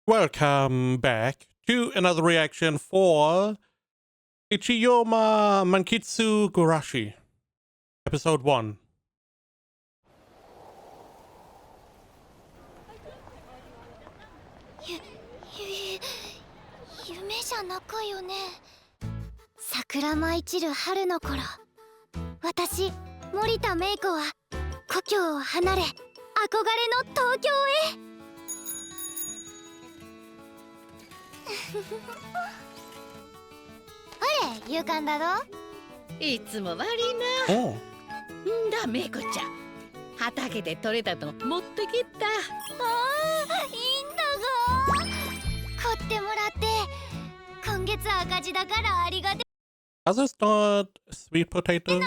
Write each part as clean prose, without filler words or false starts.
Welcome back to another reaction for Ichijyoma Mankitsu Gurashi, episode 1. 夢じゃなかよね。桜舞い散る春の頃、私森田芽衣子は故郷を離れ、憧れの東京へ。あれ、勇敢だろ。いつも悪いな。んだ、めいこちゃん。畑で採れたの持ってきた。ああ、いいんだが。買ってもらって、今月赤字だからありがて。Does this not sweet potato?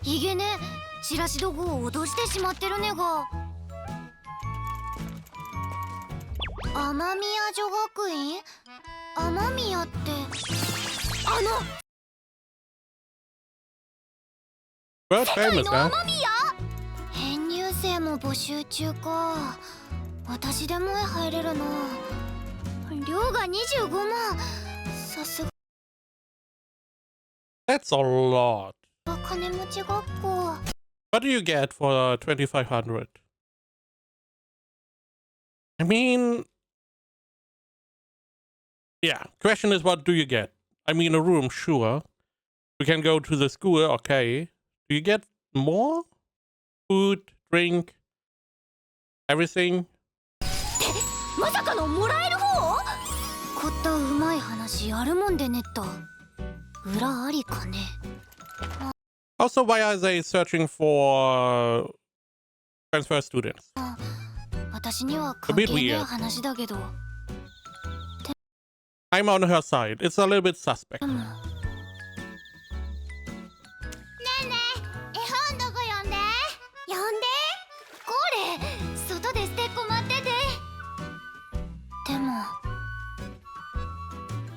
いげね、チラシ道具を脅してしまってるねが。雨宮女学院？雨宮ってWorld 世界 famous, の huh? 雨宮？編入生も募集中か。私でも入れるな。量が25万。さすが That's a lot. 金持ち学校。 What do you get for 2,500? I mean, yeah, question is, what do you get? I mean, a room, sure. We can go to the school, okay. Do you get more? Food, drink, everything? まさかのもらえる方？こったうまい話あるもんでねっと。裏ありかね。 Also, why are they searching for transfer students? 私には関係ねえ話だけど。 I'm on her side. It's a little bit suspect. ねえねえ、絵本どこ読んで。読んで。これ、外で捨てっこ待ってて。でも、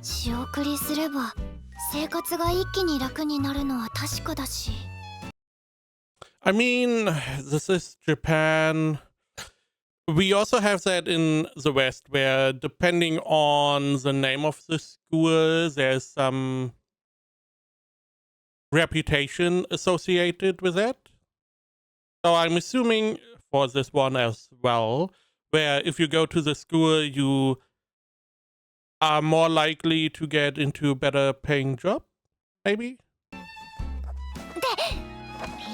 仕送りすれば生活が一気に楽になるのは確かだし。 I mean, this is Japan. We also have that in the West, where depending on the name of the school, there's some reputation associated with it. So I'm assuming for this one as well, where if you go to the school, you are more likely to get into a better paying job, maybe?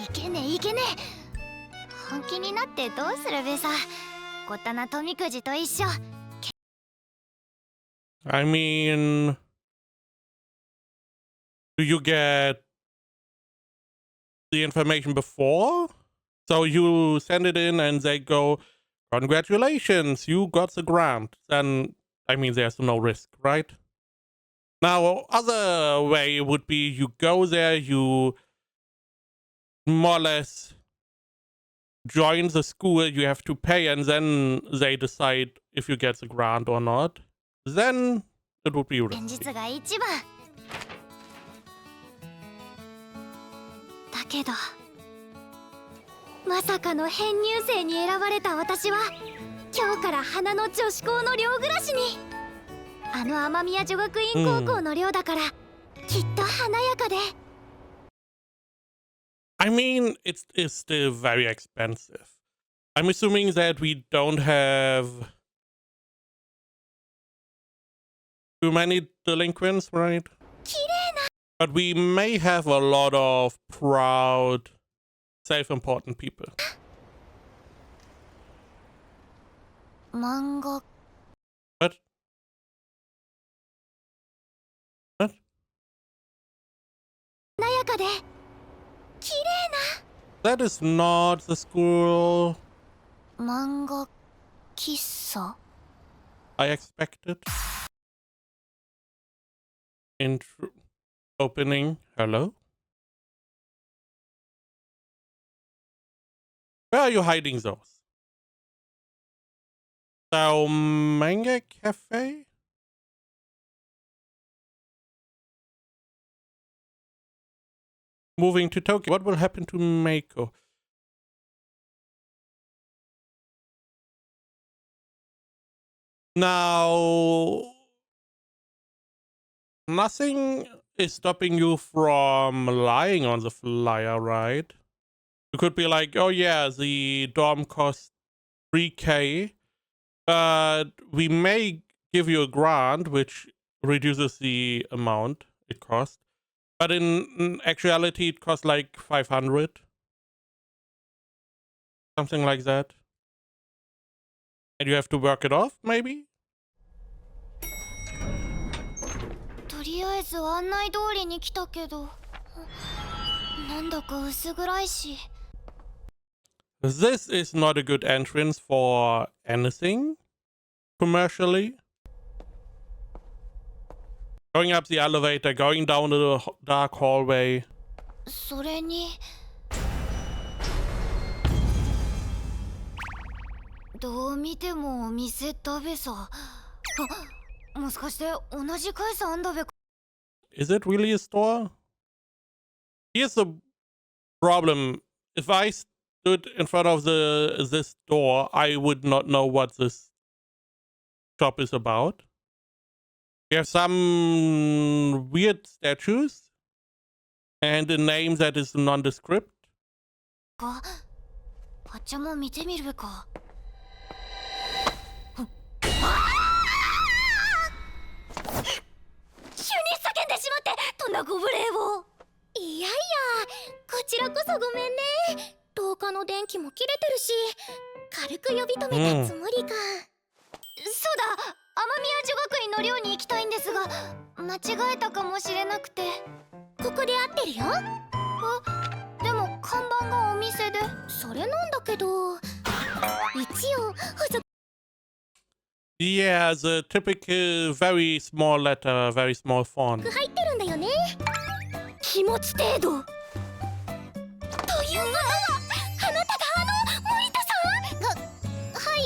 いけねえいけねえ。本気になってどうするべさ。ごったな富くじと一緒。 I mean, do you get the information before? So you send it in and they go, congratulations, you got the grant. Then, I mean, there's no risk, right? Now, other way would be you go there, you more or less join the school, you have to pay, and then they decide if you get the grant or not. Then it would be risky. 現実が一番。だけど、まさかの編入生に選ばれた私は今日から花の女子校の寮暮らしに。あの雨宮女学院高校の寮だから、きっと華やかで。 I mean, it's still very expensive. I'm assuming that we don't have too many delinquents, right? 綺麗な。 But we may have a lot of proud, self-important people. 漫画。 What? What? 華やかで。綺麗 That is not the school な。漫画喫茶。 I expected. Opening. Hello? Where are you hiding those? So, manga cafe? Moving to Tokyo. What will happen to Meiko? Now, nothing is stopping you from lying on the flyer, right? You could be like, oh yeah, the dorm costs 3K, but we may give you a grant, which reduces the amount it costs. But in actuality, it costs like 500. Something like that. And you have to work it off, maybe? とりあえず案内通りに来たけど、なんだか薄暗いし。This is not a good entrance for anything commercially. Going up the elevator, going down the dark hallway. それにどう見てもお店だべさ。あ、もしかして同じ会社あんだべか。 Is it really a store? Here's the problem. If I stood in front of this door, I would not know what this shop is about. You have some weird statues and a name that is nondescript. あっちも見てみるべか。急に叫んでしまってとなご無礼を。いやいや、こちらこそごめんね。廊下の電気も切れてるし、軽く呼び止めたつもりか。そうだ、雨宮女学院の寮に行きたいんですが、間違えたかもしれなくて。ここで合ってるよ。でも看板がお店で。それなんだけど、一応補足。 Yeah, the typical very small letter, very small font. 入ってるんだよね。気持ち程度。ということは、あなたが森田さん？はい。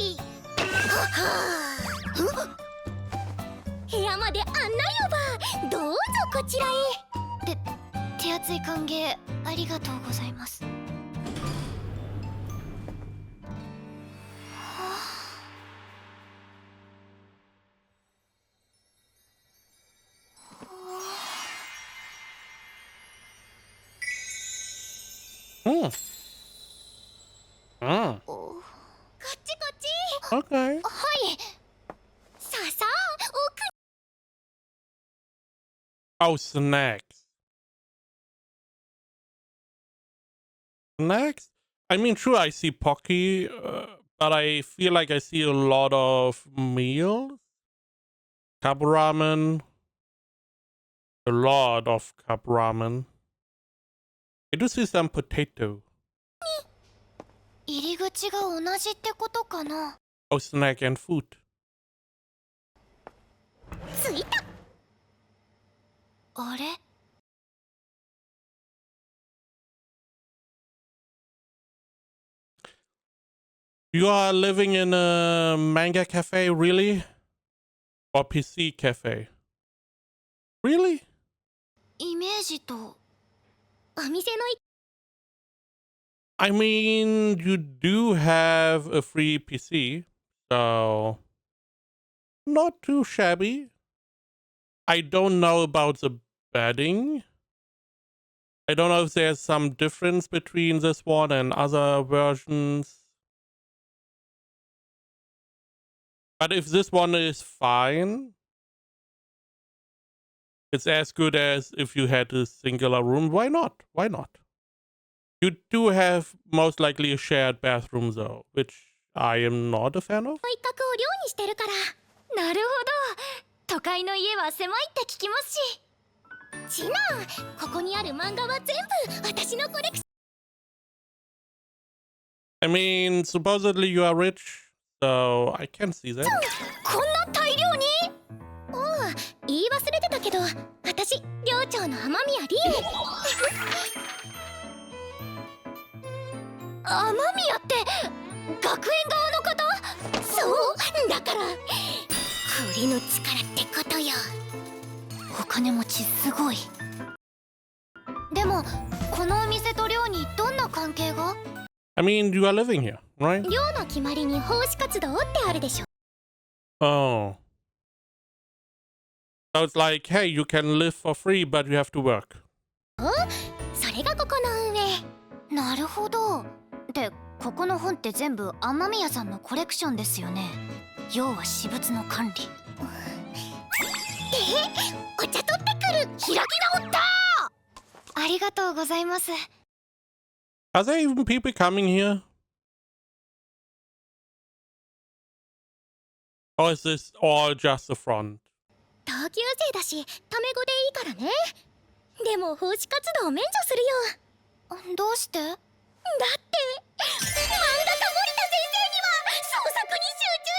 部屋まで案内をば、どうぞこちらへ。手厚い歓迎ありがとうございます。こっちこっち。 Okay. はい。さあさあ、奥。 Oh, snacks. Snacks? I mean, sure, I see Pocky, but I feel like I see a lot of meals. Cup ramen. A lot of cup ramen. I do see some potato. 入り口が同じってことかな。 Oh, snack and food. 着いた。あれ？ You are living in a manga cafe, really? Or PC cafe? Really? イメージとお店の I mean, you do have a free PC, so not too shabby. I don't know about the bedding. I don't know if there's some difference between this one and other versions. But if this one is fine, it's as good as if you had a singular room. Why not? Why not? You do have most likely a shared bathroom though, which I am not a fan of. 一角を寮にしてるから。なるほど。都会の家は狭いって聞きますし。ちな、ここにある漫画は全部私のコレクション。 I mean, supposedly you are rich, so I can see that. こんな大量に？おう、言い忘れてたけど、私寮長の雨宮理恵。雨宮って学園側の方？そうだから栗の力ってことよ。お金持ちすごい。でもこのお店と寮にどんな関係が？ I mean, you are living here, right? 寮の決まりに奉仕活動ってあるでしょ。Oh. So it's like, hey, you can live for free, but you have to work. それがここの運営。なるほど。で、ここの本って全部雨宮さんのコレクションですよね。要は私物の管理。お茶取ってくる。開き直った。ありがとうございます。Are there even people coming here? Or is this all just a front? 同級生だし、タメ語でいいからね。でも奉仕活動免除するよ。どうして？だって漫画家森田先生には創作に集中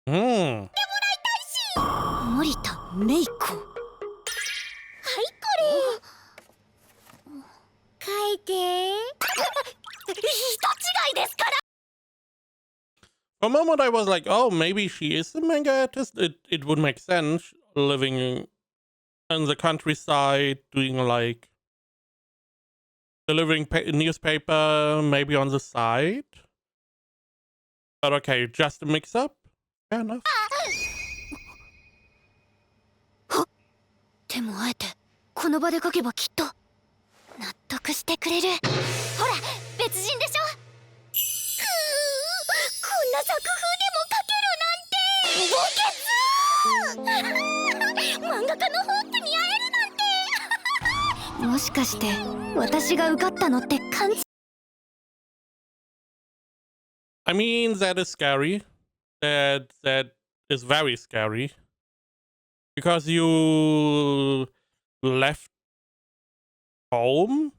してもらいたいし。森田メイコ。はい、これ。書いて。人違いですから。For a moment, I was like, oh, maybe she is a manga artist. It would make sense living in the countryside, doing like delivering newspaper, maybe on the side. But okay, just a mix up. Fair enough. でもあえてこの場で書けばきっと納得してくれる。ほら、別人でしょ。こんな作風でも書けるなんて墓穴。漫画家の本って見合えるなんて。もしかして私が受かったのって勘違い。 I mean, that is scary. That is very scary. Because you left home?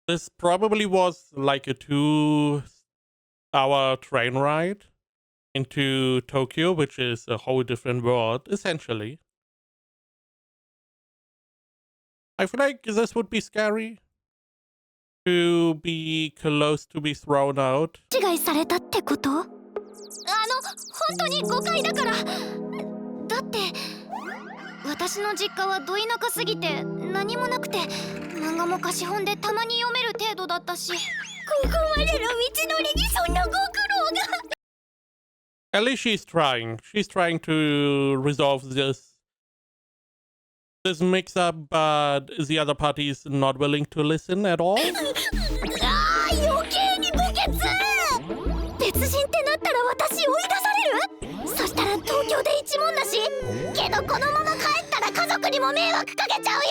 This probably was like a 2-hour train ride into Tokyo, which is a whole different world, essentially. I feel like this would be scary. To be close to be thrown out. 違いされたってこと？本当に誤解だから。だって私の実家はど田舎すぎて何もなくて、漫画も貸本でたまに読める程度だったし、ここまでの道のりにそんなご苦労が。 At least she's trying. She's trying to resolve this mix up, but the other party is not willing to listen at all. ああ、余計に墓穴。別人ってなったら私追い出される？そしたら東京で一文だし。けどこのまま帰ったら家族にも迷惑かけちゃうよ。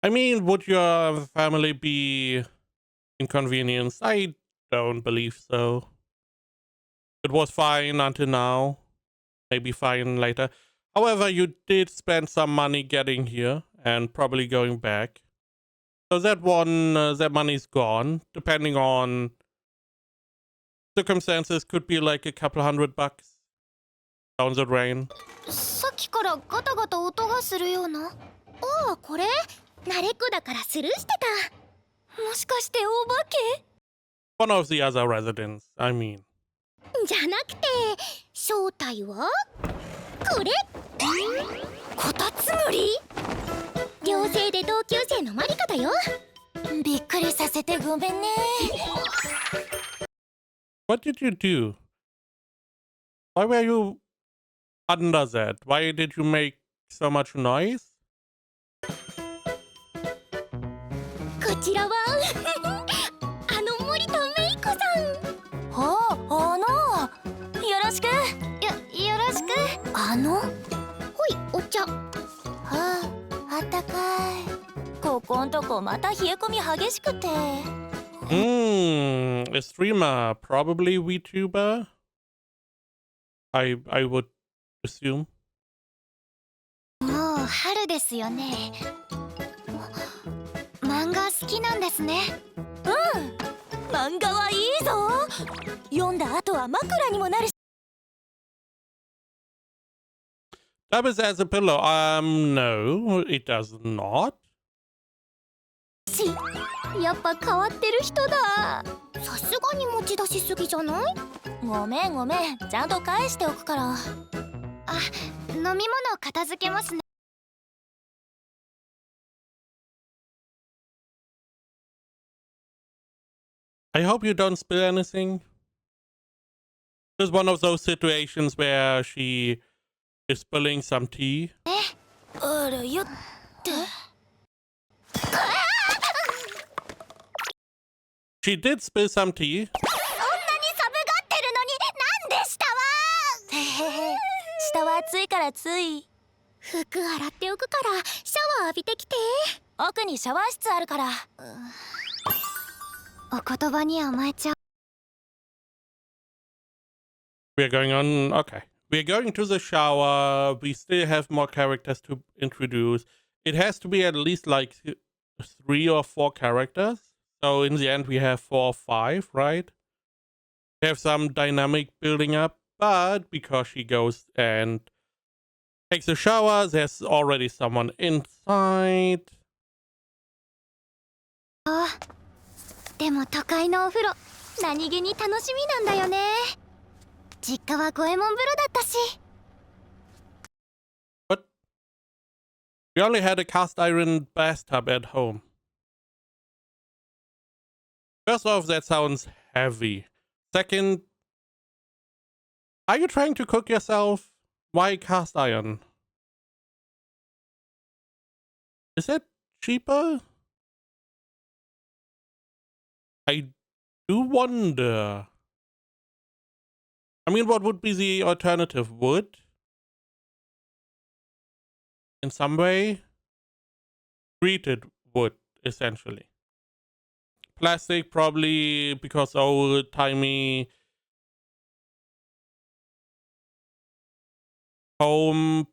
I mean, would your family be inconvenienced? I don't believe so. It was fine until now. Maybe fine later. However, you did spend some money getting here and probably going back. So that money's gone. Depending on circumstances, could be like a couple $100 down the drain. さっきからガタガタ音がするような。ああ、これ慣れっこだからスルーしてた。もしかしてお化け？ One of the other residents, I mean. じゃなくて正体はこれ。こたつむり？寮生で同級生のマリカだよ。びっくりさせてごめんね。What did you do? Why were you under that? Why did you make so much noise? こちらは森田メイコさん。よろしく。よろしく。ほい、お茶。あったかい。ここんとこまた冷え込み激しくて。A streamer, probably VTuber. I would assume. もう春ですよね。漫画好きなんですね。漫画はいいぞ。読んだ後は枕にもなるし。Doubles as a pillow. No, it does not. やっぱ変わってる人だ。さすがに持ち出しすぎじゃない？ごめん、ちゃんと返しておくから。あ、飲み物片付けますね。I hope you don't spill anything. This is one of those situations where she is spilling some tea. She did spill some tea. そんなに寒がってるのになんで下は暑いからつい服洗っておくからシャワー浴びてきて奥にシャワー室あるからお言葉に甘えちゃう We're going on. Okay. We're going to the shower. We still have more characters to introduce. It has to be at least like 3 or 4 characters. So in the end, we have 4 or 5, right? We have some dynamic building up, but because she goes and takes a shower, there's already someone inside. でも都会のお風呂何気に楽しみなんだよね実家は五右衛門風呂だったし But we only had a cast iron bathtub at home. First off, that sounds heavy. Second, are you trying to cook yourself? Why cast iron? Is that cheaper? I do wonder. I mean, what would be the alternative? Wood? In some way? Treated wood, essentially. Plastic, probably because old-timey home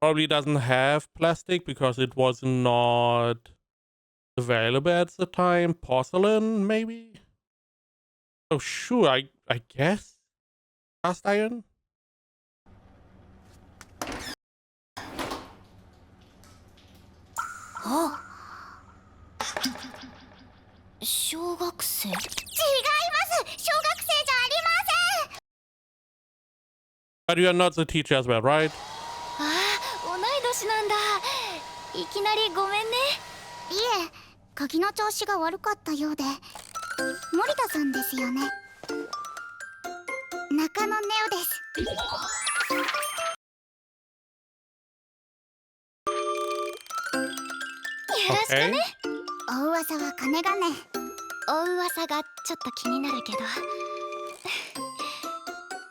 probably doesn't have plastic because it was not available at the time. Porcelain, maybe? Oh, sure, I guess. Cast iron? 小学生違います小学生じゃありません But you are not the teacher as well, right? ああ同い年なんだいきなりごめんねいえ鍵の調子が悪かったようで森田さんですよね中野ネオですよろしくね、お噂は金がねお噂がちょっと気になるけど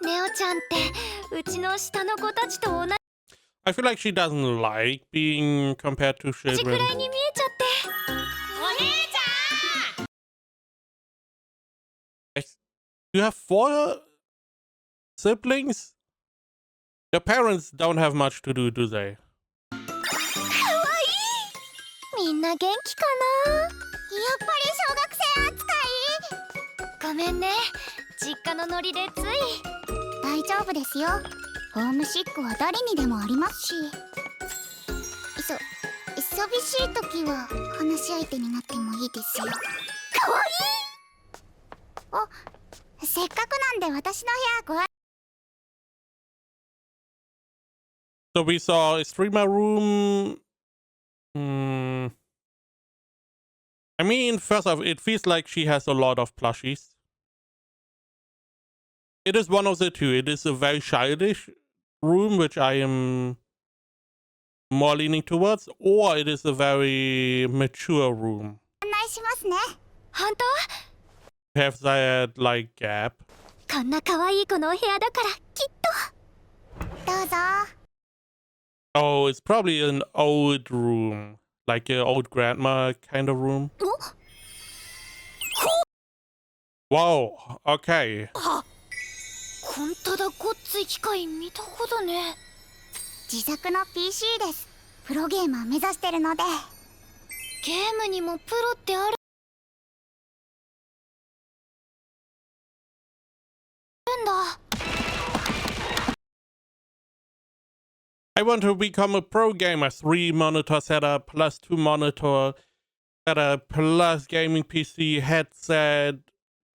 ネオちゃんってうちの下の子たちと同じ I feel like she doesn't like being compared to く children. らいに見えちゃってお姉ちゃん You have 4 siblings? Your parents don't have much to do they? かわいいみんな元気かなやっぱり小学生扱いごめんね実家のノリでつい大丈夫ですよホームシックは誰にでもありますし寂しい時は話し相手になってもいいですよかわいいおせっかくなんで私の部屋ご So we saw a streamer room. I mean, first off, it feels like she has a lot of plushies. It is one of the two. It is a very childish room, which I am more leaning towards, or it is a very mature room. 案内しますね本当 Have that, like, gap. こんな可愛い子のお部屋だからきっとどうぞ Oh, it's probably an old room. Like an old grandma kind of room. Whoa, okay. 本当だごっつい機械見たことね自作の PC ですプロゲーマー目指してるのでゲームにもプロってあるんだ I want to become a pro gamer. 3 monitor setup plus 2 monitor setup plus gaming PC headset,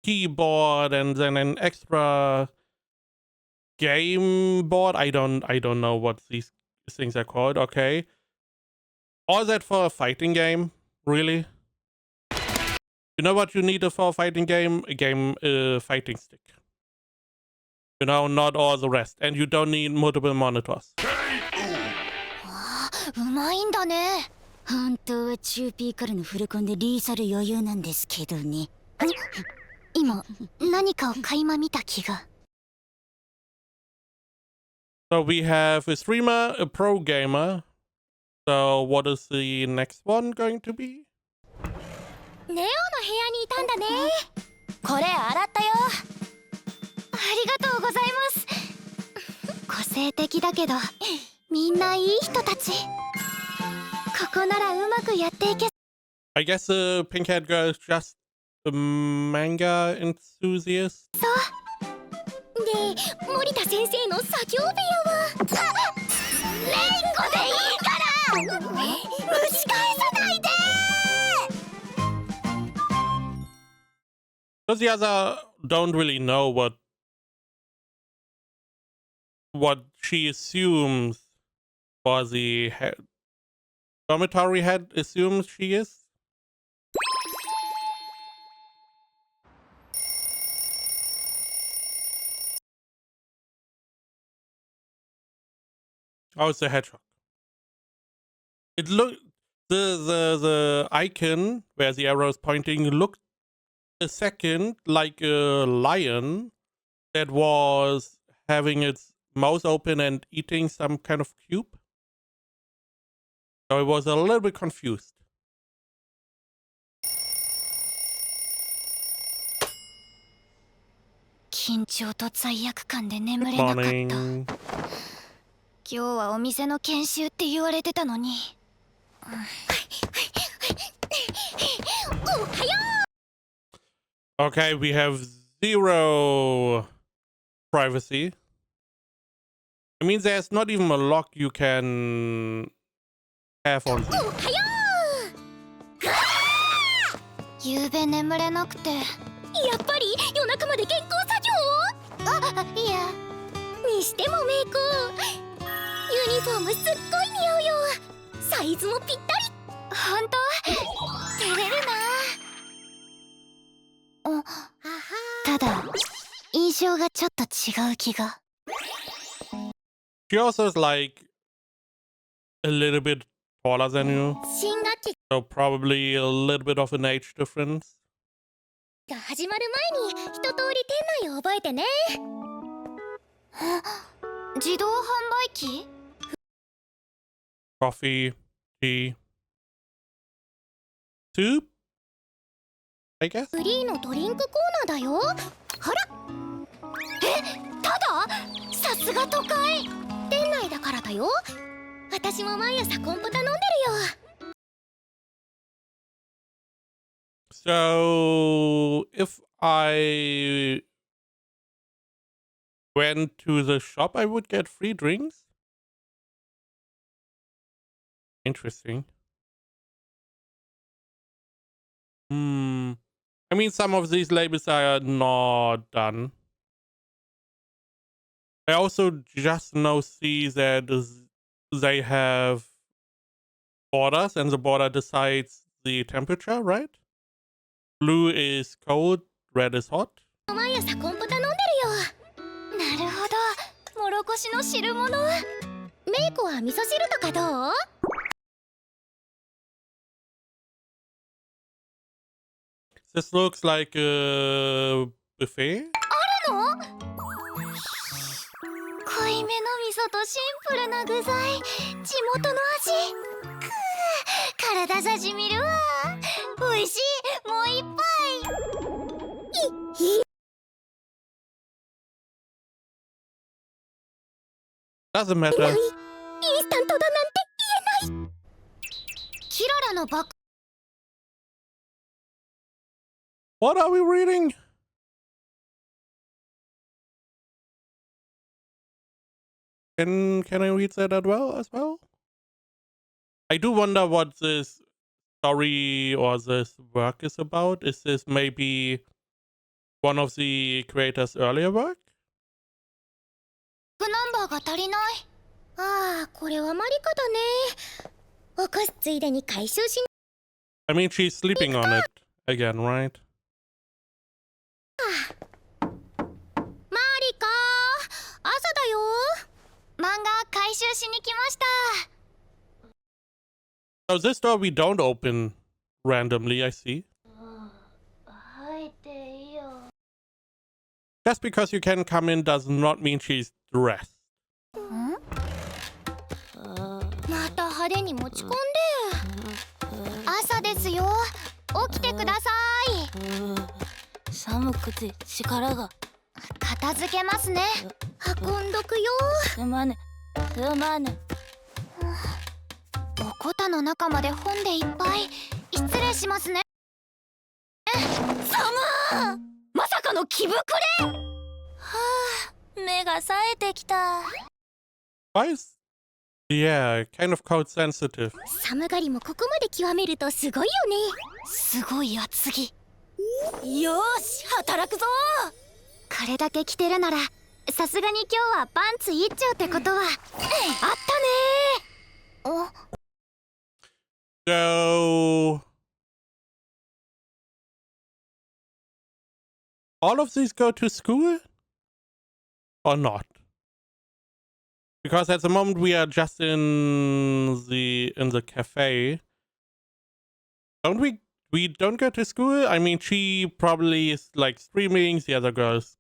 keyboard, and then an extra game board. I don't know what these things are called. Okay, all that for a fighting game? Really? You know what you need for a fighting game? A fighting stick. You know, not all the rest. And you don't need multiple monitors. うまいんだね。本当はチューピーからのフルコンでリーサル余裕なんですけどね。今何かを垣間見た気が。So we have a streamer, a pro gamer. So what is the next one going to be? ネオの部屋にいたんだね。これ洗ったよ。ありがとうございます。個性的だけどみんないい人たち。ここならうまくやっていけ。I guess the pink-haired girl is just a manga enthusiast. で、森田先生の作業部屋はレンゴでいいから蒸し返さないで。 Because the other don't really know what she assumes for the dormitory head assumes she is. Oh, it's a hedgehog. It looked the icon where the arrow is pointing looked a second like a lion that was having its mouth open and eating some kind of cube. So I was a little bit confused. Good morning. 今日はお店の研修って言われてたのに。おはよう。 Okay, we have 0 privacy. It means there's not even a lock you can have on. おはよう。ゆうべ眠れなくて。やっぱり夜中まで原稿作業を。いや。にしてもメイコ。ユニフォームすっごい似合うよ。サイズもぴったり。本当？照れるな。ただ印象がちょっと違う気が。She also is like a little bit taller than you. 新学期 So probably a little bit of an age difference. が始まる前に一通り店内を覚えてね。自動販売機？ Coffee, tea, soup, I guess. フリーのドリンクコーナーだよ。ほら。ただ？さすが都会。店内だからだよ。私も毎朝コンポタ飲んでるよ。 So if I went to the shop, I would get free drinks. Interesting. I mean, some of these labels are not done. I also just now see that they have borders, and the border decides the temperature, right? Blue is cold, red is hot. 毎朝コンポタ飲んでるよ。なるほど。もろこしの汁物。メイコは味噌汁とかどう？ This looks like a buffet. あるの？濃いめの味噌とシンプルな具材。地元の味。体さじみるわ。おいしい。もう一杯。Doesn't matter. インスタントだなんて言えない。キララのバッグ。 What are we reading? Can I read that as well? I do wonder what this story or this work is about. Is this maybe one of the creators' earlier work? ナンバーが足りない。ああ、これはマリカだね。起こすついでに回収し。 I mean, she's sleeping on it. again, right? マリカ、朝だよ。漫画回収しに来ました。 So this door we don't open randomly, I see. 入っていいよ。 Just because you can come in does not mean she's dressed. また派手に持ち込んで。朝ですよ。起きてください。寒くて力が。片付けますね。運んどくよ。すまぬすまぬ。おこたの中まで本でいっぱい。失礼しますね。寒ー。まさかの着膨れ。はあ、目が冴えてきた。Why is... Yeah, kind of cold sensitive. 寒がりもここまで極めるとすごいよね。すごい厚着。よし、働くぞ。これだけ着てるならさすがに今日はパンツ一丁ってことは、あったねー。So... all of these go to school? Or not? Because at the moment we are just in the cafe. Don't we don't go to school? I mean, she probably is like streaming, the other girls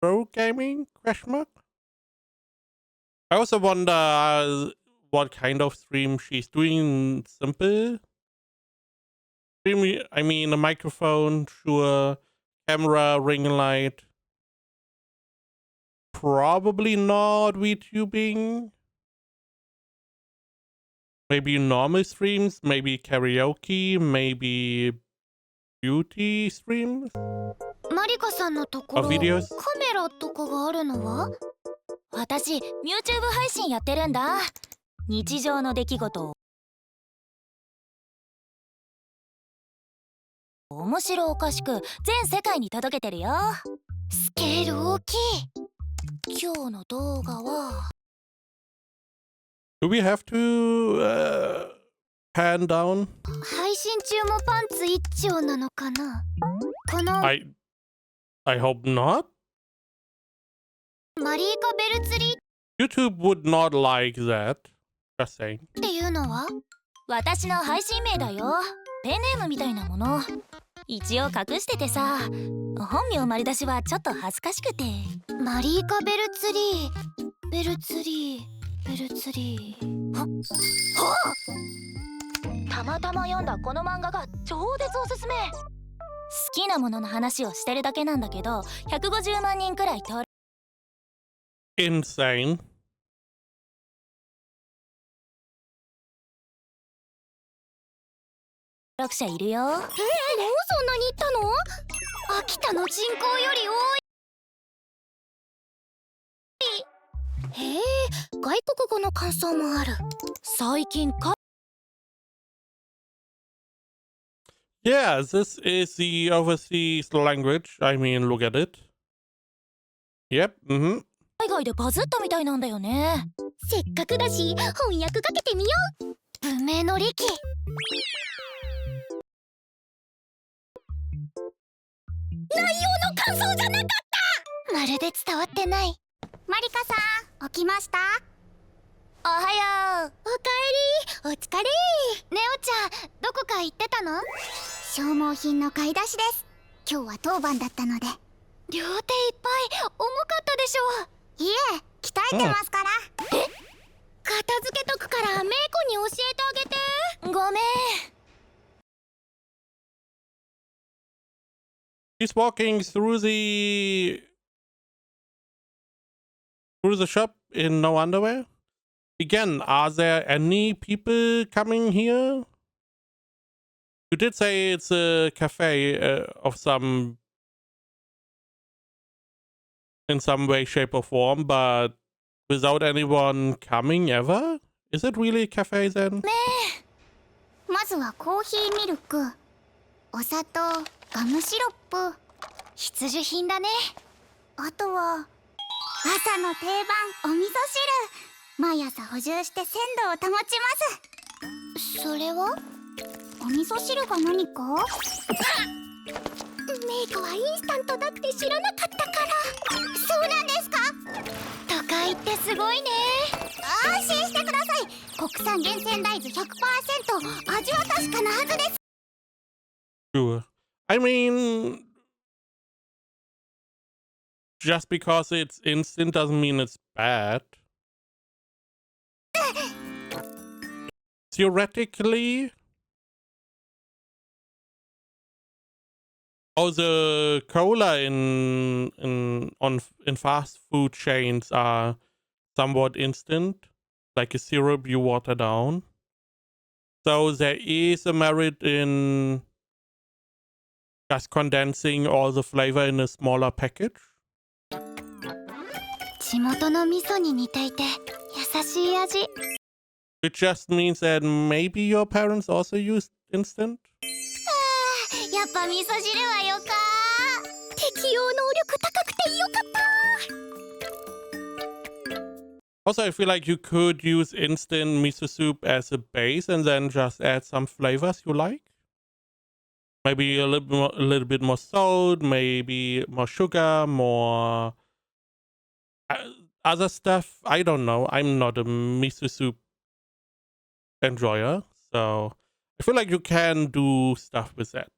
pro gaming? Question mark? I also wonder what kind of stream she's doing. Simple stream, I mean a microphone, sure, camera, ring light. Probably not VTubing. Maybe normal streams, maybe karaoke, maybe beauty streams? マリカさんのところ、 Or videos? カメラとかがあるのは？私 YouTube 配信やってるんだ。日常の出来事を面白おかしく全世界に届けてるよ。スケール大きい。今日の動画は Do we have to pan down? 配信中もパンツ一丁なのかな。この I hope not. マリーカ・ベルツリー YouTube would not like that. Just saying. っていうのは？私の配信名だよ。ペンネームみたいなもの。一応隠しててさ、本名丸出しはちょっと恥ずかしくて。マリーカ・ベルツリー、ベルツリー、ベルツリー。はっ、たまたま読んだこの漫画が超絶おすすめ。好きなものの話をしてるだけなんだけど、150万人くらい登 Insane. 録者いるよ。もうそんなにいったの？秋田の人口より多い。へえ、外国語の感想もある。最近か Yeah, this is the overseas language. I mean, look at it. Yep, 海外でバズったみたいなんだよね。せっかくだし翻訳かけてみよう。文明の利器。内容の感想じゃなかった。まるで伝わってない。マリカさん、起きました？おはよう。おかえり、お疲れ。ネオちゃん、どこか行ってたの？消耗品の買い出しです。今日は当番だったので。両手いっぱい、重かったでしょう。いえ、鍛えてますから。え？片付けとくからメイコに教えてあげて。ごめん。he's walking through the shop in no underwear. Again, are there any people coming here? You did say it's a cafe of some... in some way, shape or form, but without anyone coming ever? Is it really a cafe then? まずはコーヒーミルク、お砂糖、ガムシロップ、必需品だね。あとは朝の定番お味噌汁。毎朝補充して鮮度を保ちます。それは？お味噌汁が何か？メイコはインスタントだって知らなかったから。そうなんですか？都会ってすごいね。安心してください。国産厳選大豆 100%、 味は確かなはずです。 Sure. I mean, just because it's instant doesn't mean it's bad. Theoretically, all the cola in fast food chains are somewhat instant, like a syrup you water down. So there is a merit in just condensing all the flavor in a smaller package. 地元の味噌に似ていて優しい味。 It just means that maybe your parents also used instant? やっぱ味噌汁はよか。適応能力高くてよかった。 Also, I feel like you could use instant miso soup as a base and then just add some flavors you like. Maybe a little bit more salt, maybe more sugar, more other stuff. I don't know. I'm not a miso soup enjoyer, so I feel like you can do stuff with that.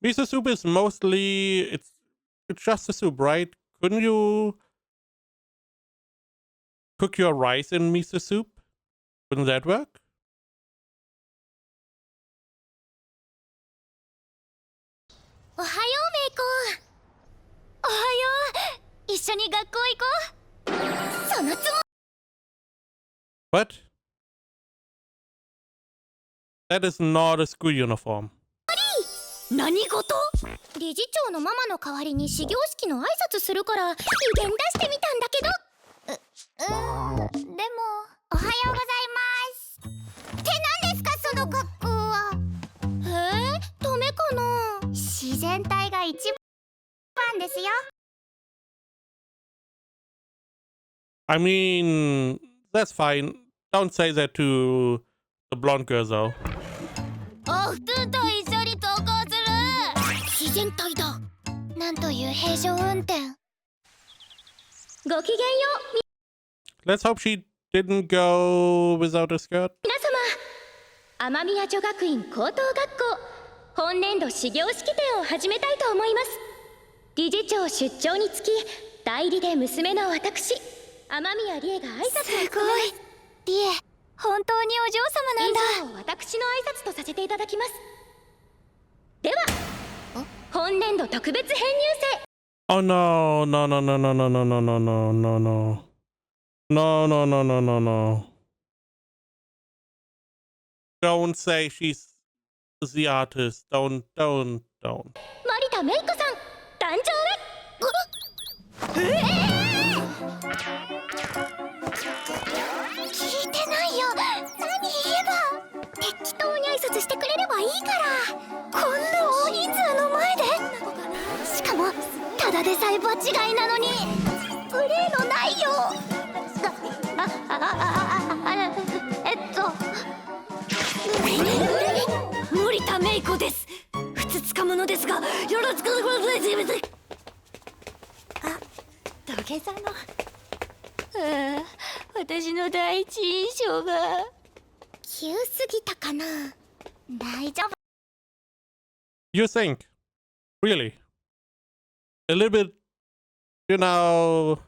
Miso soup is mostly it's just a soup, right? Couldn't you cook your rice in miso soup? Wouldn't that work? おはようメイコ。おはよう。一緒に学校行こう。そのつも。 What? That is not a school uniform. 何事？理事長のママの代わりに始業式の挨拶するから威厳出してみたんだけど。でもおはようございます。って何ですかその格好は。ダメかな。自然体が一番ですよ。 I mean, that's fine. Don't say that to the blonde girl though. おふと一緒に登校する。自然体だ。なんという平常運転。ごきげんよう。 Let's hope she didn't go without a skirt. 皆様、雨宮女学院高等学校本年度始業式典を始めたいと思います。理事長出張につき代理で娘の私雨宮理恵が挨拶を務めます。すごい。理恵、本当にお嬢様なんだ。以上私の挨拶とさせていただきます。では本年度特別編入生。 Oh no, no, no, no, no, no, no, no, no, no, no, no. No, no, no, no, no, no. Don't say she's the artist. Don't. 森田芽衣子さん、誕生へ。聞いてないよ。何言えば。適当に挨拶してくれればいいから。こんな大人数の前で。しかもただでさえ場違いなのに無礼のないよ。森田芽衣子です。ふつつか者ですがよろしくお願いします。あ、土下座の。私の第一印象が急すぎたかな。大丈夫。 You think? Really? A little bit, you know,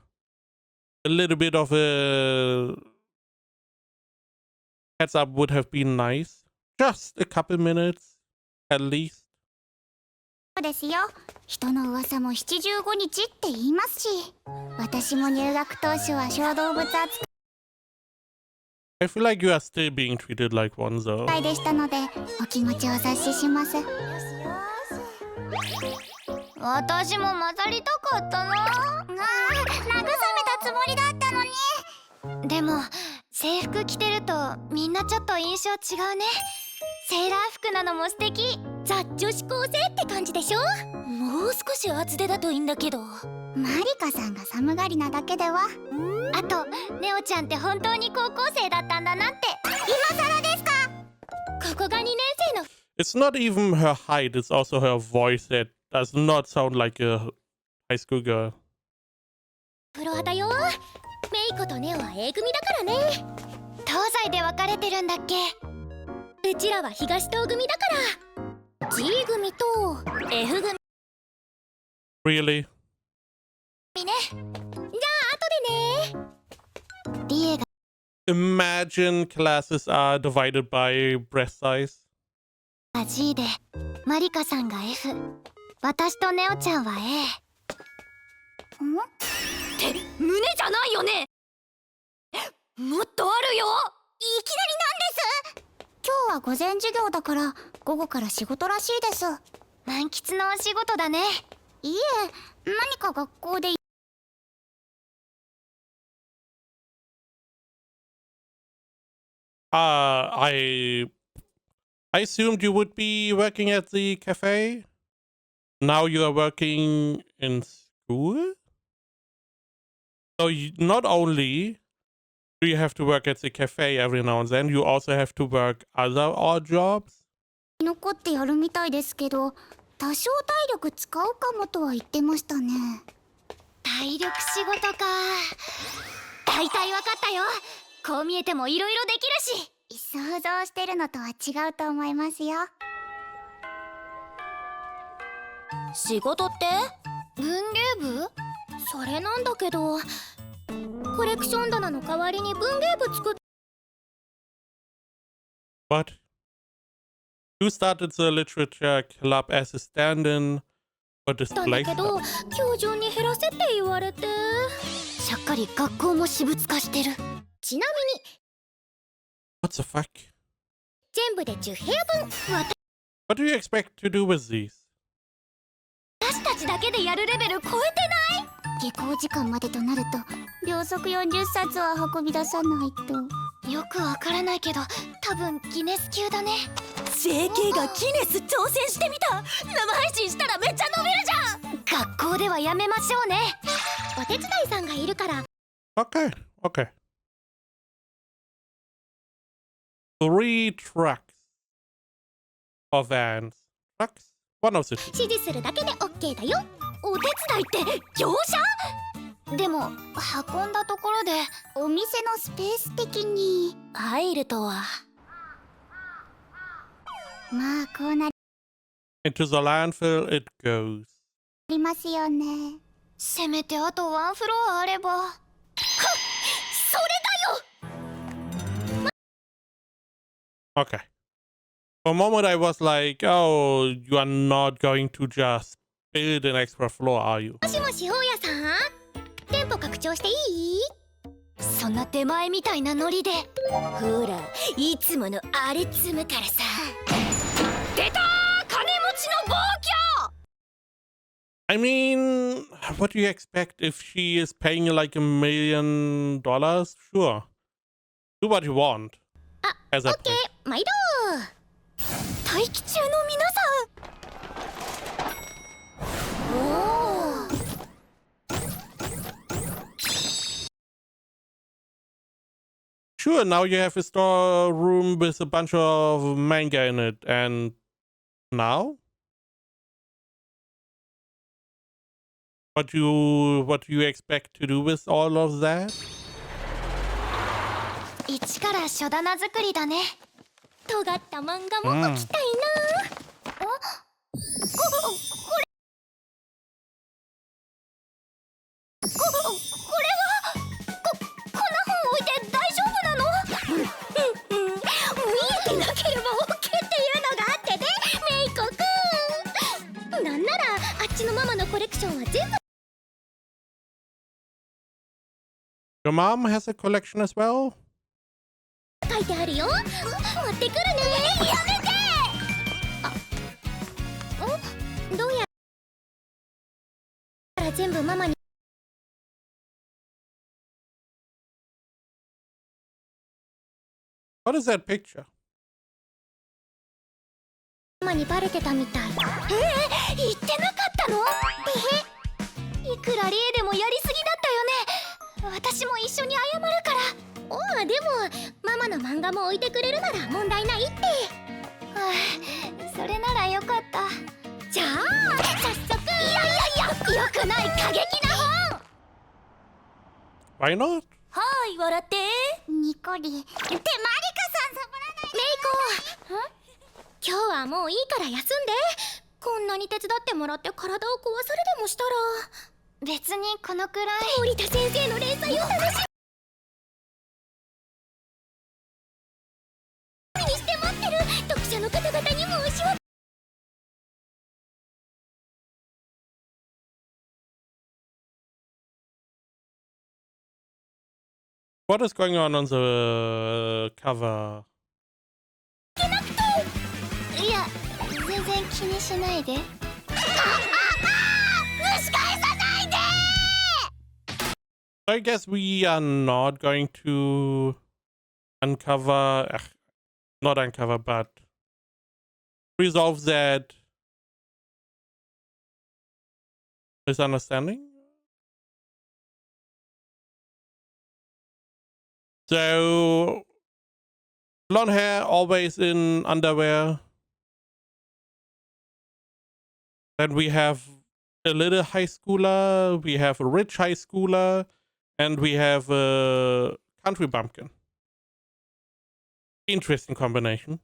a little bit of a heads up would have been nice. Just a couple minutes, at least. そうですよ。人の噂も75日って言いますし、私も入学当初は小動物扱 I feel like you are still being treated like one though. いでしたので、お気持ちをお察しします。私も混ざりたかったな。慰めたつもりだったのに。でも制服着てるとみんなちょっと印象違うね。セーラー服なのも素敵。ザ女子高生って感じでしょ。もう少し厚手だといいんだけど。マリカさんが寒がりなだけでは。あとネオちゃんって本当に高校生だったんだなって。今更ですか？ここが2年生の。 It's not even her height, it's also her voice that does not sound like a high school girl. フロアだよ。メイコとネオは A 組だからね。東西で分かれてるんだっけ？うちらは東東組だから。 G 組と F 組 Really? ね。じゃあ後でね。リエが Imagine classes are divided by breast size. G でマリカさんが F、 私とネオちゃんは A。 って胸じゃないよね。もっとあるよ。いきなりなんです。今日は午前授業だから午後から仕事らしいです。満喫のお仕事だね。いえ、何か学校で。I assumed you would be working at the cafe. Now you are working in school? So not only do you have to work at the cafe every now and then, you also have to work other odd jobs? 残ってやるみたいですけど、多少体力使うかもとは言ってましたね。体力仕事か。大体わかったよ。こう見えてもいろいろできるし。想像してるのとは違うと思いますよ。仕事って文芸部？それなんだけど、コレクション棚の代わりに文芸部作っ。 What? You started the literature club as a stand-in for たんだ display けど、 stuff. 今日中に減らせって言われて。しゃっかり学校も私物化してる。ちなみに What the fuck? 全部で10部屋分。 What do you expect to do with these? 私たちだけでやるレベル超えてない？下校時間までとなると秒速40冊は運び出さないと。よくわからないけど多分ギネス級だね。 JK がギネス挑戦してみた。生配信したらめっちゃ伸びるじゃん。学校ではやめましょうね。お手伝いさんがいるから。 Okay, okay. 3 trucks or vans. Trucks? One of the two. 指示するだけで OK だよ。お手伝いって業者？でも運んだところでお店のスペース的に入るとは。まあこうな Into the landfill it goes. りますよね。せめてあとワンフロアあれば。はっ、それだよ。 Okay. For a moment I was like, oh, you are not going to just build an extra floor, are you? もしもし大家さん、店舗拡張していい？そんな手前みたいなノリで。ほら、いつものあれ積むからさ。出たー、金持ちの暴挙。 I mean, what do you expect if she is paying you like $1 million? Sure. Do what you want. あ、 As a オッケー、毎度。待機中の皆さん。おー。 Sure, now you have a storeroom with a bunch of manga in it, and now? What do you expect to do with all of that? 一から書棚作りだね。尖った漫画も描きたいな。これ。これはこんな本置いて大丈夫なの？見えてなければ OK っていうのがあってね、メイコくん。なんならあっちのママのコレクションは全部。 Your mom has a collection as well? 書いてあるよ。持ってくるね。やめて。あ、どうやら全部ママに。 What is that picture? ママにバレてたみたい。言ってなかったの？いくらレイでもやりすぎだったよね。私も一緒に謝るから。おあ、でもママの漫画も置いてくれるなら問題ないって。それならよかった。じゃあ早速。いやよくない過激な本。 Why not? はい笑って。ニコリってマリカさんサボらないで。メイコ、今日はもういいから休んで。こんなに手伝ってもらって体を壊されでもしたら。別にこのくらい。森田先生の連載を楽しみにして待ってる。読者の方々に申し訳。What is going on the cover? いや、全然気にしないで。蒸し返さないで。 I guess we are not going to uncover, not uncover, but resolve that misunderstanding. So, blonde hair, always in underwear. Then we have a little high schooler, we have a rich high schooler, and we have a country bumpkin. Interesting combination.